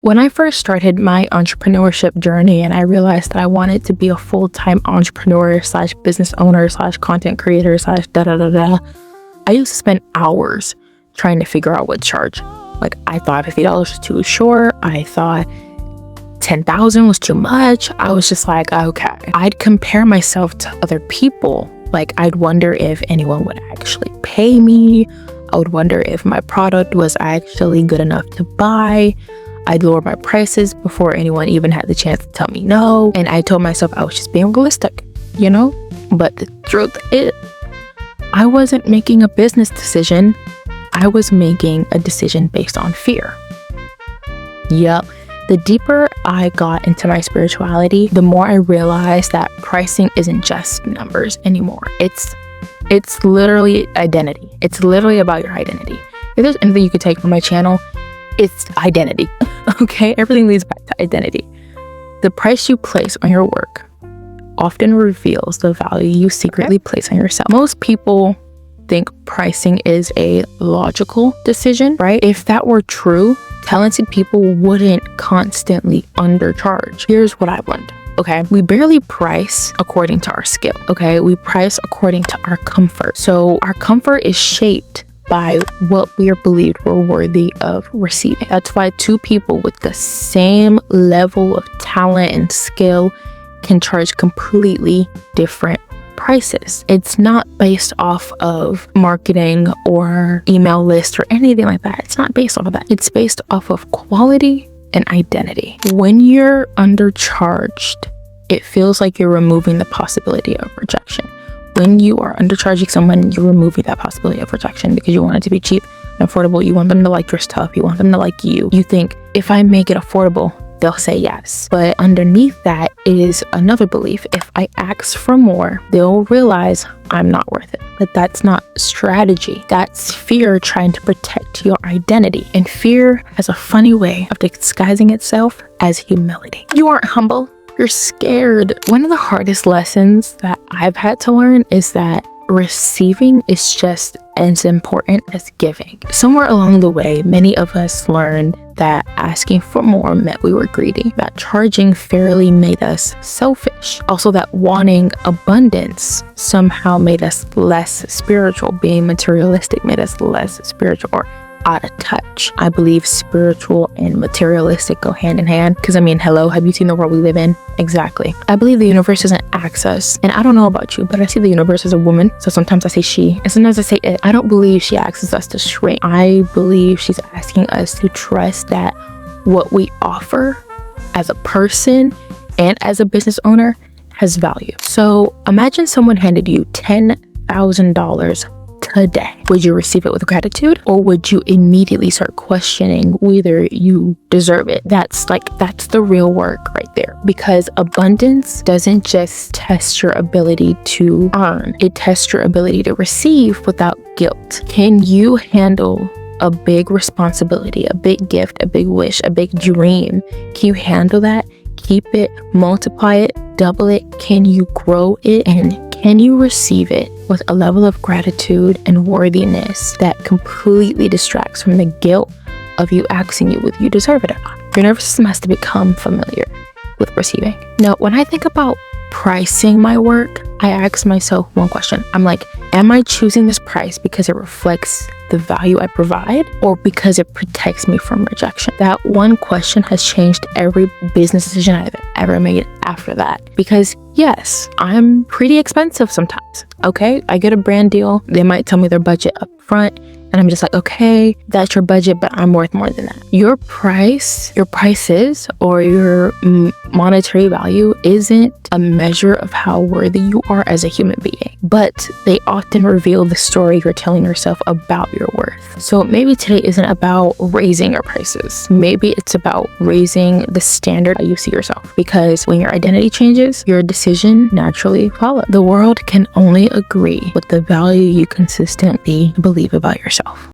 When I first started my entrepreneurship journey and I realized that I wanted to be a full-time entrepreneur slash business owner slash content creator slash da-da-da-da, I used to spend hours trying to figure out what to charge. Like, I thought $50 was too short. I thought 10,000 was too much. I was just like, okay. I'd compare myself to other people. Like, I'd wonder if anyone would actually pay me. I would wonder if my product was actually good enough to buy. I'd lower my prices before anyone even had the chance to tell me no. And I told myself I was just being realistic, you know? But the truth is, I wasn't making a business decision. I was making a decision based on fear. Yep. The deeper I got into my spirituality, the more I realized that pricing isn't just numbers anymore. It's literally identity. It's literally about your identity. If there's anything you could take from my channel, it's identity. Okay? Everything leads back to identity. The price you place on your work often reveals the value you secretly place on yourself. Most people think pricing is a logical decision, right? If that were true, talented people wouldn't constantly undercharge. Here's what I learned. Okay, we barely price according to our skill. Okay, we price according to our comfort. So our comfort is shaped by what we are believed we're worthy of receiving. That's why two people with the same level of talent and skill can charge completely different prices. It's not based off of marketing or email list or anything like that. It's not based off of that. It's based off of quality and identity. When you're undercharged, it feels like you're removing the possibility of rejection. When you are undercharging someone, you're removing that possibility of rejection because you want it to be cheap and affordable. You want them to like your stuff. You want them to like you. You think, if I make it affordable, they'll say yes. But underneath that is another belief. If I ask for more, they'll realize I'm not worth it. But that's not strategy. That's fear trying to protect your identity. And fear has a funny way of disguising itself as humility. You aren't humble. You're scared. One of the hardest lessons that I've had to learn is that receiving is just as important as giving. Somewhere along the way, many of us learned that asking for more meant we were greedy, that charging fairly made us selfish, also that wanting abundance somehow made us less spiritual, being materialistic made us less spiritual or out of touch. I believe spiritual and materialistic go hand in hand because, I mean, hello, have you seen the world we live in? Exactly. I believe the universe doesn't ask us, and I don't know about you, but I see the universe as a woman, so sometimes I say she, and sometimes I say it. I don't believe she asks us to shrink. I believe she's asking us to trust that what we offer as a person and as a business owner has value. So imagine someone handed you $10,000 today. Would you receive it with gratitude, or would you immediately start questioning whether you deserve it? That's the real work right there, because abundance doesn't just test your ability to earn, it tests your ability to receive without guilt. Can you handle a big responsibility, a big gift, a big wish, a big dream? Can you handle that? Keep it, multiply it, double it? Can you grow it? And can you receive it with a level of gratitude and worthiness that completely distracts from the guilt of you asking you whether you deserve it or not? Your nervous system has to become familiar with receiving. Now, when I think about pricing my work, I ask myself one question. I'm like, am I choosing this price because it reflects the value I provide, or because it protects me from rejection? That one question has changed every business decision I've ever made after that. Because yes, I'm pretty expensive sometimes. Okay, I get a brand deal. They might tell me their budget up front, and I'm just like, okay, that's your budget, but I'm worth more than that. Your prices, or your monetary value isn't a measure of how worthy you are as a human being, but they often reveal the story you're telling yourself about your worth. So maybe today isn't about raising your prices. Maybe it's about raising the standard you see yourself, because when your identity changes, your decision naturally follows. The world can only agree with the value you consistently believe about yourself.